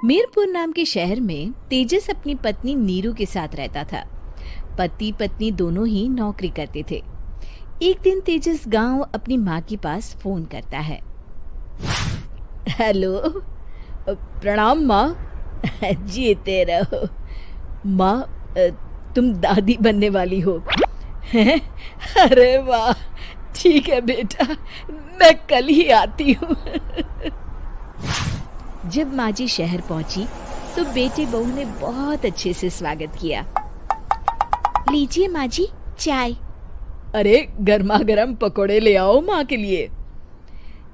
मीरपुर नाम के शहर में तेजस अपनी पत्नी नीरू के साथ रहता था। पति पत्नी दोनों ही नौकरी करते थे। एक दिन तेजस गांव अपनी माँ के पास फोन करता है। हेलो, प्रणाम माँ। जीते रहो माँ, तुम दादी बनने वाली हो हैं? अरे वाह, ठीक है बेटा, मैं कल ही आती हूँ। जब माँ जी शहर पहुंची तो बेटे बहू ने बहुत अच्छे से स्वागत किया। लीजिए माँ जी, चाय। अरे गर्मा गर्म पकोड़े ले आओ माँ के लिए।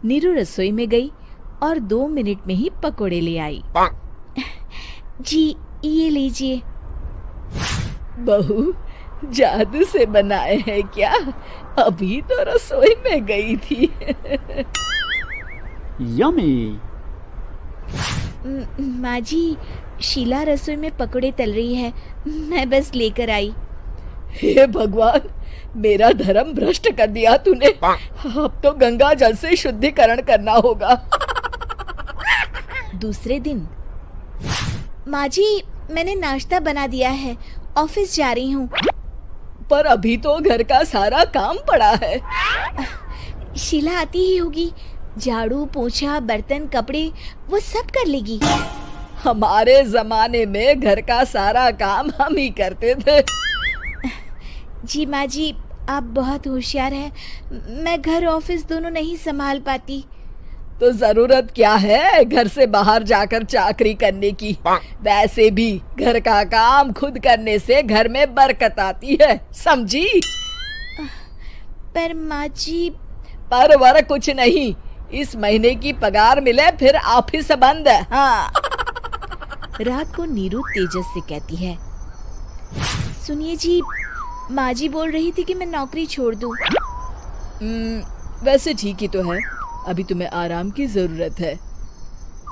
नीरू रसोई में गई और 2 मिनट में ही पकोड़े ले आई। जी ये लीजिए। बहू जादू से बनाए हैं क्या? अभी तो रसोई में गई थी। यम्मी। माँ जी, शीला रसोई में पकोड़े तल रही है, मैं बस लेकर आई। हे भगवान, मेरा धर्म भ्रष्ट कर दिया तूने। अब तो गंगा जल से शुद्धिकरण करना होगा। दूसरे दिन, माँ जी मैंने नाश्ता बना दिया है, ऑफिस जा रही हूँ। पर अभी तो घर का सारा काम पड़ा है। शीला आती ही होगी, झाड़ू पोछा बर्तन कपड़े वो सब कर लेगी। हमारे जमाने में घर का सारा काम हम ही करते थे। जी माँ जी, आप बहुत होशियार हैं, मैं घर ऑफिस दोनों नहीं संभाल पाती। तो जरूरत क्या है घर से बाहर जाकर चाकरी करने की? वैसे भी घर का काम खुद करने से घर में बरकत आती है, समझी? पर माँ जी। पर वर कुछ नहीं, इस महीने की पगार मिले फिर ऑफिस बंद है। हाँ। रात को नीरू तेजस से कहती है, सुनिए जी, माँ जी बोल रही थी कि मैं नौकरी छोड़ दूं। वैसे ठीक ही तो है, अभी तुम्हें आराम की जरूरत है।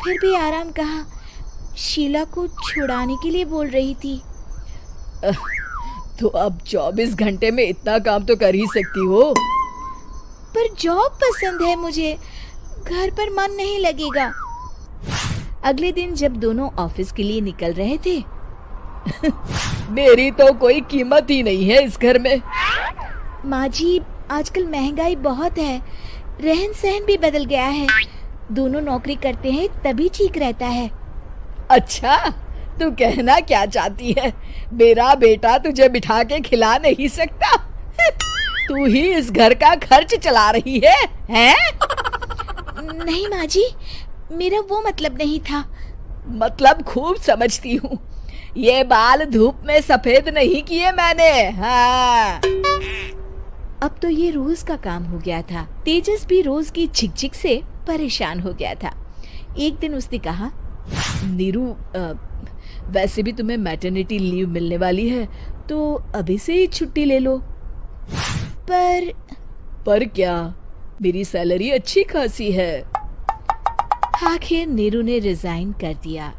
फिर भी आराम कहाँ, शीला को छुड़ाने के लिए बोल रही थी। तो अब 24 घंटे में इतना काम तो कर ही सकती हो। पर जॉब पसंद है मुझे, घर पर मन नहीं लगेगा। अगले दिन जब दोनों ऑफिस के लिए निकल रहे थे, मेरी तो कोई कीमत ही नहीं है इस घर में। माँ जी, आजकल महंगाई बहुत है, रहन सहन भी बदल गया है, दोनों नौकरी करते हैं तभी ठीक रहता है। अच्छा, तू कहना क्या चाहती है? मेरा बेटा तुझे बिठा के खिला नहीं सकता? तू ही इस घर का खर्च चला रही है, हैं? नहीं माँ जी, मेरा वो मतलब नहीं था। मतलब खूब समझती हूँ, ये बाल धूप में सफेद नहीं किए मैंने। हाँ। अब तो ये रोज का काम हो गया था। तेजस भी रोज की झिकझिक से परेशान हो गया था। एक दिन उसने कहा, नीरू, वैसे भी तुम्हें मैटरनिटी लीव मिलने वाली है, तो अभी से ही छुट्टी ले लो। पर क्या, मेरी सैलरी अच्छी खासी है। आखिर नीरू ने रिजाइन कर दिया।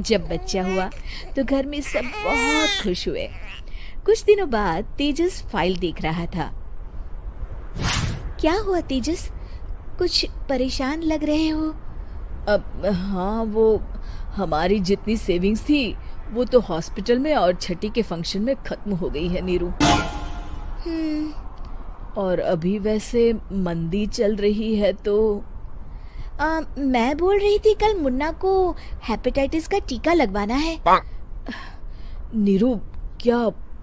जब बच्चा हुआ तो घर में सब बहुत खुश हुए। कुछ दिनों बाद तेजस फाइल देख रहा था। क्या हुआ तेजस, कुछ परेशान लग रहे हो? अब हाँ, वो हमारी जितनी सेविंग्स थी वो तो हॉस्पिटल में और छठी के फंक्शन में खत्म हो गई है नीरू। और अभी वैसे मंदी चल रही है तो मैं बोल रही थी कल मुन्ना को हेपेटाइटिस का टीका लगवाना है। नीरू, क्या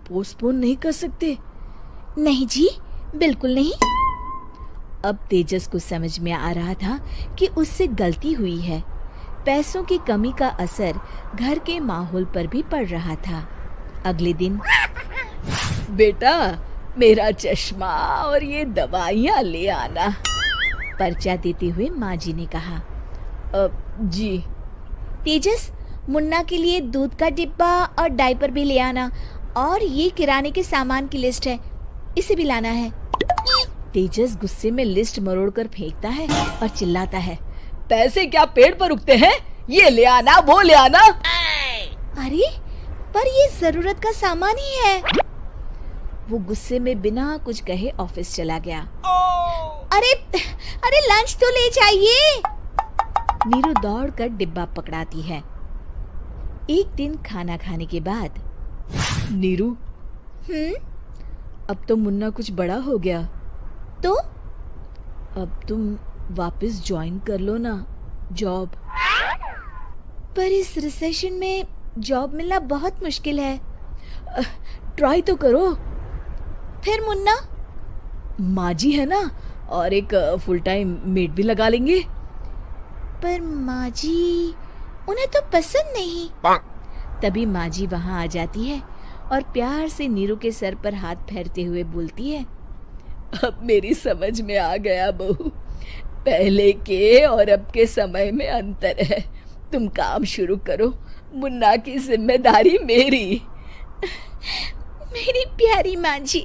पोस्टपोन नहीं कर सकते? नहीं जी, बिल्कुल नहीं। अब तेजस को समझ में आ रहा था कि उससे गलती हुई है। पैसों की कमी का असर घर के माहौल पर भी पड़ रहा था। अगले दिन, बेटा मेरा चश्मा और ये दवाइयाँ ले आना, पर्चा देते हुए माँ जी ने कहा। जी। तेजस, मुन्ना के लिए दूध का डिब्बा और डायपर भी ले आना, और ये किराने के सामान की लिस्ट है, इसे भी लाना है। तेजस गुस्से में लिस्ट मरोड़कर फेंकता है और चिल्लाता है, पैसे क्या पेड़ पर उगते हैं? ये ले आना, वो ले आना। अरे पर ये जरूरत का सामान ही है। वो गुस्से में बिना कुछ कहे ऑफिस चला गया। अरे अरे लंच तो ले जाइए। नीरू दौड़कर डिब्बा पकड़ाती है। एक दिन खाना खाने के बाद, नीरू, अब तो मुन्ना कुछ बड़ा हो गया, तो अब तुम वापस ज्वाइन कर लो ना जॉब। पर इस रिसेशन में जॉब मिलना बहुत मुश्किल है। ट्राई तो करो। फिर मुन्ना, माँ जी है ना, और एक फुल टाइम मेड भी लगा लेंगे। पर माँ जी, उन्हें तो पसंद नहीं। तभी माँ जी वहाँ आ जाती है और प्यार से नीरू के सर पर हाथ फेरते हुए बोलती है, अब मेरी समझ में आ गया बहू, पहले के और अब के समय में अंतर है। तुम काम शुरू करो, मुन्ना की जिम्मेदारी मेरी। मेरी प्यारी माँ जी।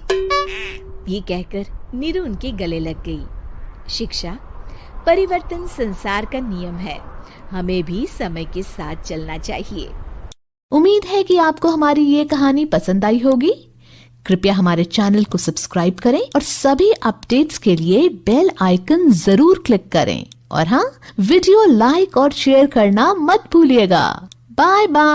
ये कहकर नीरू उनके गले लग गई। शिक्षा, परिवर्तन संसार का नियम है, हमें भी समय के साथ चलना चाहिए। उम्मीद है कि आपको हमारी ये कहानी पसंद आई होगी। कृपया हमारे चैनल को सब्सक्राइब करें और सभी अपडेट्स के लिए बेल आइकन जरूर क्लिक करें। और हाँ, वीडियो लाइक और शेयर करना मत भूलिएगा। Bye bye.